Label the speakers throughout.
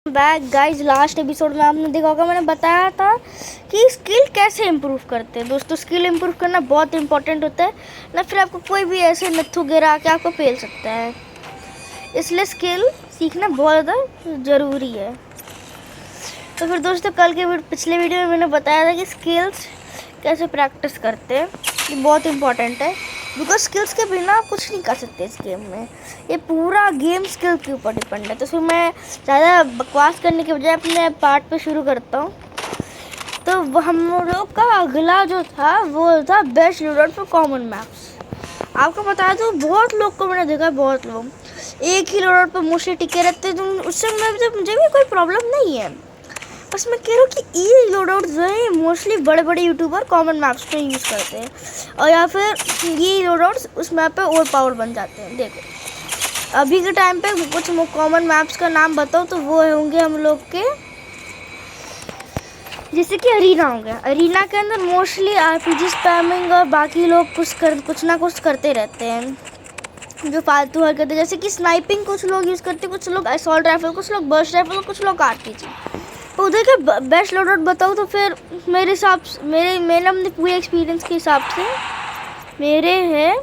Speaker 1: Back guys, last episode में आपने देखा होगा मैंने बताया था कि स्किल कैसे इम्प्रूव करते हैं। दोस्तों, स्किल इम्प्रूव करना बहुत इंपॉर्टेंट होता है ना, फिर आपको कोई भी ऐसे नत्थु गिरा के आपको पेल सकता है, इसलिए स्किल सीखना बहुत ज़्यादा ज़रूरी है। तो फिर दोस्तों, पिछले वीडियो में मैंने बताया था कि स्किल्स कैसे प्रैक्टिस करते हैं, ये बहुत इंपॉर्टेंट है बिकॉज स्किल्स के बिना आप कुछ नहीं कर सकते इस गेम में। ये पूरा गेम स्किल के ऊपर डिपेंड है। तो फिर मैं ज़्यादा बकवास करने के बजाय अपने पार्ट पे शुरू करता हूँ। तो हम लोग का अगला जो था वो था best loadout for common maps. आपको बता दो, बहुत लोग को मैंने देखा है, बहुत लोग एक ही लोडआउट पर मोस्टली टिके रहते हैं। तो उससे मुझे भी कोई प्रॉब्लम नहीं है, बस मैं कह रहा हूँ कि ये लोडआउट जो है मोस्टली बड़े बड़े यूट्यूबर कॉमन मैप्स पे यूज़ करते हैं, और या फिर ये लोडआउट्स उस मैप पे ओवर पावर बन जाते हैं। देखो, अभी के टाइम पे कुछ कॉमन मैप्स का नाम बताओ तो वो होंगे हम लोग के, जैसे कि अरीना हो गया। अरीना के अंदर मोस्टली आरपीजी स्पैमिंग और बाकी लोग कुछ ना कुछ करते रहते हैं जो फालतू हरकतें, जैसे कि स्नाइपिंग कुछ लोग यूज़ करते हैं, कुछ लोग असॉल्ट राइफल, कुछ लोग बर्स्ट राइफल, कुछ लोग आरपीजी। तो उधर के बेस्ट लोडआउट बताओ तो फिर मेरे हिसाब से मैंने अपने पूरे एक्सपीरियंस के हिसाब से मेरे है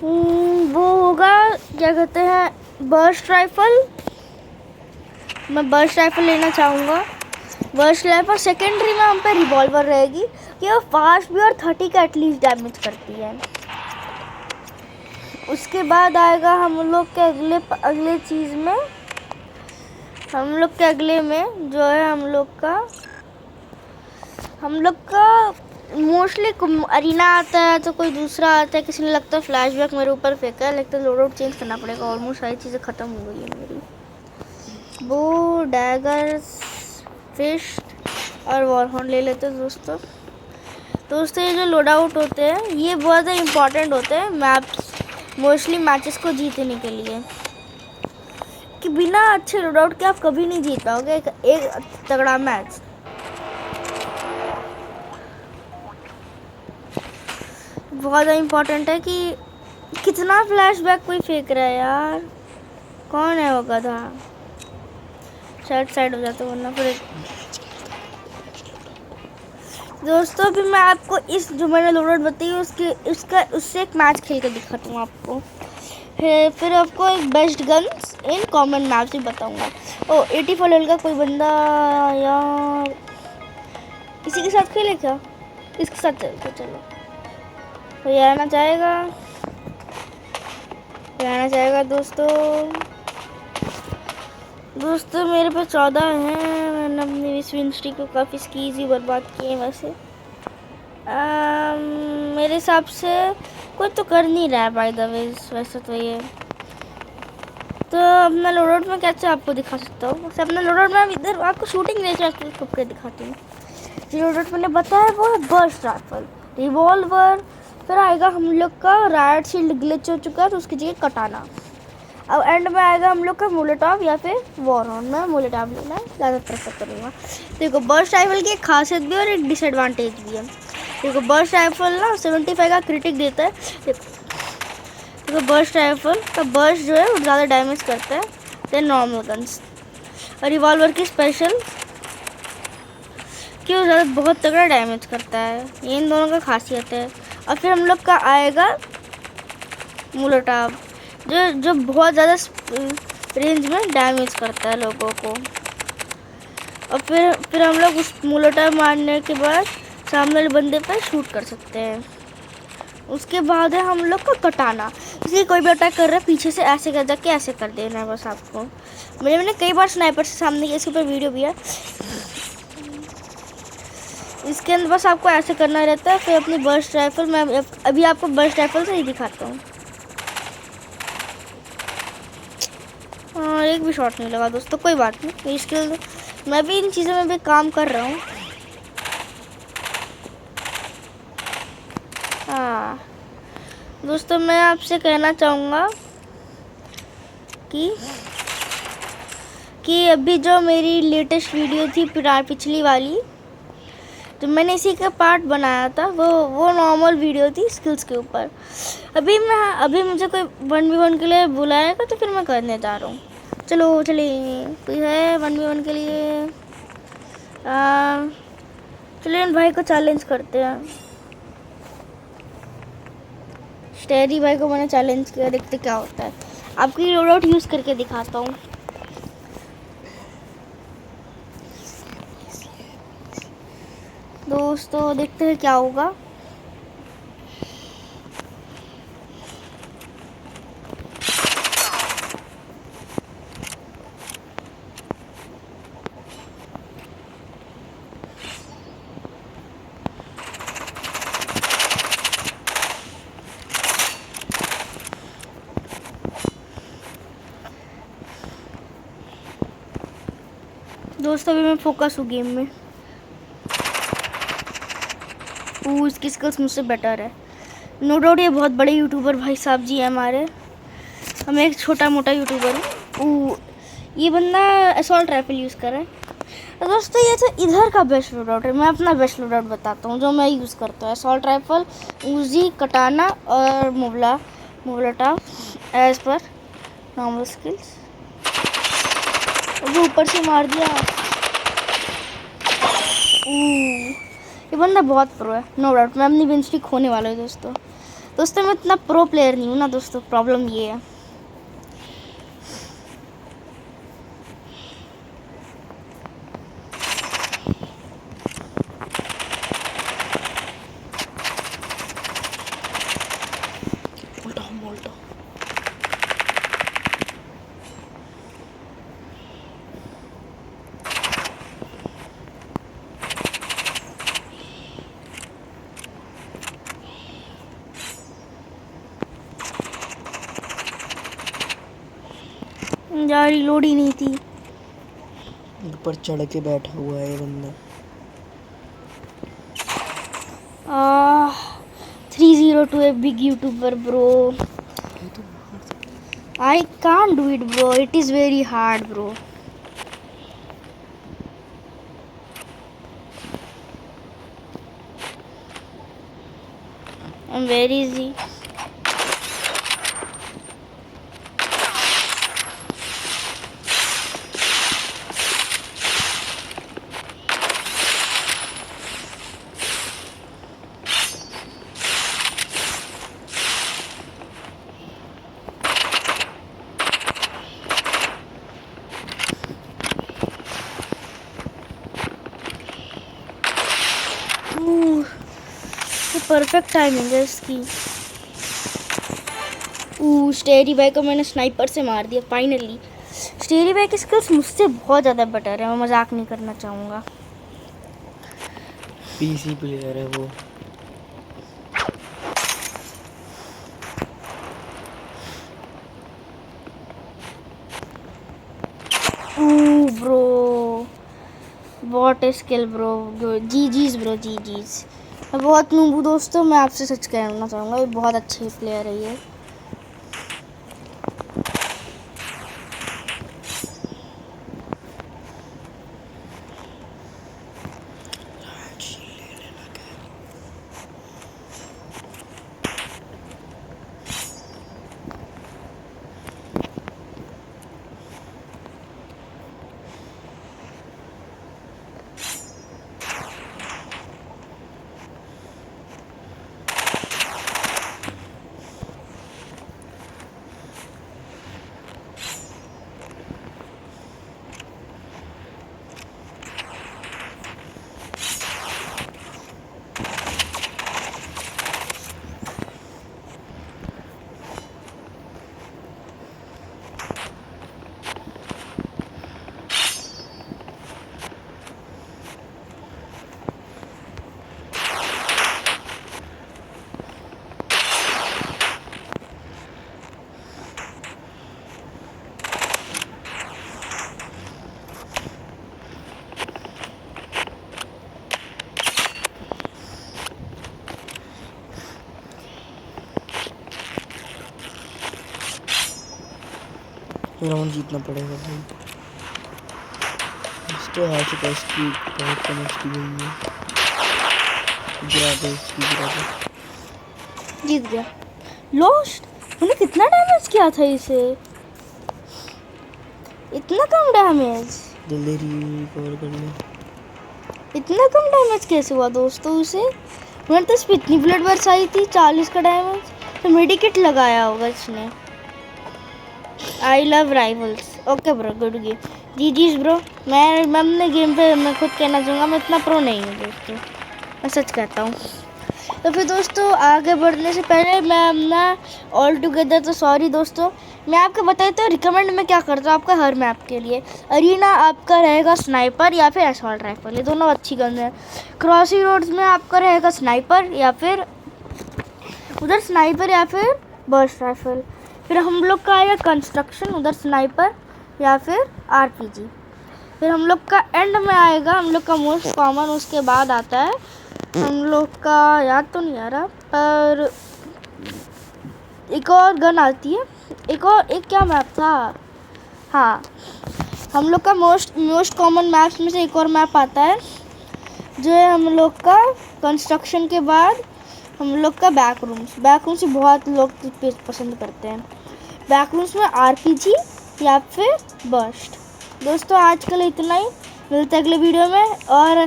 Speaker 1: वो होगा, क्या कहते हैं, बर्स्ट राइफल। मैं बर्स्ट राइफल लेना चाहूँगा। बर्स्ट राइफल सेकेंडरी में हम पे रिवॉल्वर रहेगी कि वो फास्ट भी और 30 का एटलीस्ट डैमेज करती है। उसके बाद आएगा हम लोग के अगले चीज़ में, हम लोग के अगले में जो है हम लोग का मोस्टली अरीना आता है, तो कोई दूसरा आता है। किसी ने लगता है फ्लैशबैक मेरे ऊपर फेंका है, लगता है लोडआउट चेंज करना पड़ेगा। ऑलमोस्ट सारी चीज़ें ख़त्म हो गई है मेरी। वो डैगर, फिश और वॉरहॉर्न ले लेते हैं दोस्तों। ये जो लोडआउट होते हैं ये बहुत ज़्यादा इम्पॉर्टेंट होते हैं मैप्स, मोस्टली मैचेस को जीतने के लिए, कि बिना अच्छे लोडआउट के आप कभी नहीं जीत पाओगे एक तगड़ा मैच। बहुत ज़्यादा इम्पोर्टेंट है कि कितना फ्लैशबैक कोई फेंक रहा है यार, कौन है वो गधा। साइड हो जाता वरना फिर। दोस्तों, अभी मैं आपको इस जो मैंने लोडआउट बताई उससे एक मैच खेल कर दिखाता हूँ आपको। फिर आपको एक best guns in common maps भी बताऊंगा। 84 लेवल का कोई बंदा यार, इसी के साथ खेले क्या? इसके साथ चलते, चलो। कोई आना चाहेगा दोस्तों मेरे पास 14 हैं। मैंने अपनी इस विन स्ट्रीक को काफ़ी स्कीज ही बर्बाद किए वैसे। मेरे हिसाब से कोई तो कर नहीं रहा है बाय द वे वैसे तो। ये तो अपना लोडआउट में कैसे आपको दिखा सकता हूँ, वैसे अपना लोडआउट में इधर आपको शूटिंग रेंज में छुप के दिखाती हूँ। जो लोडआउट मैंने बताया वो है बर्स्ट राइफल, रिवॉल्वर, फिर आएगा हम लोग का राइट शील्ड ग्लिच हो चुका है तो उसकी जगह कटाना। अब एंड में आएगा हम लोग का मोलोटॉव या फिर वॉरहॉर्न। में मोलोटॉव लेना ज़्यादा प्रेफर करूँगा। देखो, बर्स्ट राइफल की एक खासियत भी और एक डिसएडवांटेज भी है। देखो, बर्स्ट राइफल ना 75 का क्रिटिक देता है। देखो, बर्स्ट राइफल का बर्स्ट जो है वो ज़्यादा डैमेज करता है देन नॉर्मल गन्स। और रिवॉल्वर की स्पेशल कि वो ज़्यादा बहुत तगड़ा डैमेज करता है। ये इन दोनों का खासियत है। और फिर हम लोग का आएगा मोलोटॉव जो बहुत ज़्यादा रेंज में डैमेज करता है लोगों को। और फिर हम लोग उस मोलोटॉव मारने के बाद सामने वाले बंदे पर शूट कर सकते हैं। उसके बाद है हम लोग का कटाना। इसलिए कोई भी अटैक कर रहा है पीछे से ऐसे कर जाके ऐसे कर देना है बस आपको। मैंने कई बार स्नाइपर से सामने किया, इसके ऊपर वीडियो भी है। इसके अंदर बस आपको ऐसे करना रहता है। फिर अपनी बर्स्ट राइफल, मैं अभी आपको बर्स्ट राइफल से ही दिखाता हूँ। हाँ, एक भी शॉट नहीं लगा दोस्तों, कोई बात नहीं। स्किल मैं भी इन चीज़ों में भी काम कर रहा हूँ। हाँ दोस्तों, मैं आपसे कहना चाहूँगा कि अभी जो मेरी लेटेस्ट वीडियो थी पिछली वाली, तो मैंने इसी का पार्ट बनाया था, वो नॉर्मल वीडियो थी स्किल्स के ऊपर। अभी मुझे कोई 1v1 के लिए बुलाएगा तो फिर मैं करने जा रहा हूँ। चलो चले, कोई है 1v1 के लिए? चलिए इन भाई को चैलेंज करते हैं। स्टेरी भाई को मैंने चैलेंज किया, देखते क्या होता है। आपकी लोड आउट यूज़ करके दिखाता हूँ। दोस्तों देखते हैं क्या होगा। दोस्तों अभी मैं फोकस हूँ गेम में। इसकी स्किल्स मुझसे बेटर है, नो डाउट। ये बहुत बड़े यूट्यूबर भाई साहब जी हैं हमारे, हम एक छोटा मोटा यूट्यूबर हूँ। ये बंदा असॉल्ट राइफल यूज़ कर रहा है। तो दोस्तों ये तो इधर का बेस्ट लोड आउट है। मैं अपना बेस्ट लोड आउट बताता हूँ जो मैं यूज़ करता हूँ। असॉल्ट राइफल, उजी, कटाना और मोवलाटा एज पर नॉर्मल स्किल्स। जो ऊपर से मार दिया। ये बंदा बहुत प्रो है, नो डाउट। मैं अपनी बेंच स्ट्रीक खोने वाला हूँ दोस्तों मैं इतना प्रो प्लेयर नहीं हूँ ना दोस्तों, प्रॉब्लम ये है। यार रिलोड ही नहीं थी।
Speaker 2: ऊपर चढ़ के बैठा हुआ है ये बंदा।
Speaker 1: 302 a big YouTuber bro. I can't do it bro. It is very hard bro. I'm very easy. Perfect timing है इसकी। स्टेरी भाई को मैंने स्नाइपर से मार दिया फाइनली। स्टेरी भाई की स्किल्स मुझसे बहुत ज़्यादा बेटर है, मैं मजाक नहीं करना चाहूँगा।
Speaker 2: पीसी प्लेयर है वो।
Speaker 1: Bro what skill bro, जीजीज bro, जीजीज। मैं बहुत नूब हूँ दोस्तों, मैं आपसे सच कहना चाहूँगा, ये बहुत अच्छे प्लेयर है ये।
Speaker 2: राउंड जीतना पड़ेगा भाई। इसको हार चुका है, इसकी बहुत कम एचपी गई है। गिरा दे इसकी, गिरा दे।
Speaker 1: जीत गया। लॉस्ट। मैंने कितना डैमेज किया था इसे? इतना कम डैमेज,
Speaker 2: जल्दी रिकवर कर ले।
Speaker 1: इतना कम डैमेज कैसे हुआ दोस्तों उसे? मैंने तो इस पे इतनी ब्लड बर्स आई थी 40 का डैमेज, तो मेडिकेट लगाया होगा इसने। I love rivals. Okay bro, good game. G G bro. मैं अपने गेम पे मैं खुद कहना चाहूँगा मैं इतना प्रो नहीं हूँ दोस्तों, मैं सच कहता हूँ। तो फिर दोस्तों आगे बढ़ने से पहले मैं अपना ऑल टुगेदर, तो सॉरी दोस्तों, मैं आपको बताता हूँ रिकमेंड मैं क्या करता हूँ आपका हर मैप के लिए। अरीना आपका रहेगा स्नाइपर या फिर असॉल्ट राइफल, ये दोनों अच्छी गन है। क्रॉसी रोड्स में आपका रहेगा स्नाइपर या फिर उधर स्नाइपर या फिर बर्स्ट राइफल। फिर हम लोग का आएगा कंस्ट्रक्शन, उधर स्नाइपर या फिर आरपीजी। फिर हम लोग का एंड में आएगा हम लोग का मोस्ट कॉमन, उसके बाद आता है हम लोग का, याद तो नहीं आ रहा, पर एक और गन आती है, एक क्या मैप था, हाँ हम लोग का मोस्ट कॉमन मैप्स में से एक और मैप आता है जो है हम लोग का कंस्ट्रक्शन के बाद हम लोग का बैकरूम्स भी बहुत लोग पसंद करते हैं। बैकरूम्स में आरपीजी या फिर बर्स्ट। दोस्तों आज के लिए इतना ही, मिलते हैं अगले वीडियो में। और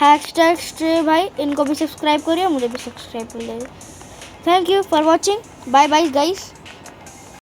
Speaker 1: हैशटैग स्ट्रे भाई इनको भी सब्सक्राइब करिए, मुझे भी सब्सक्राइब करिए। Thank you for watching, bye bye guys.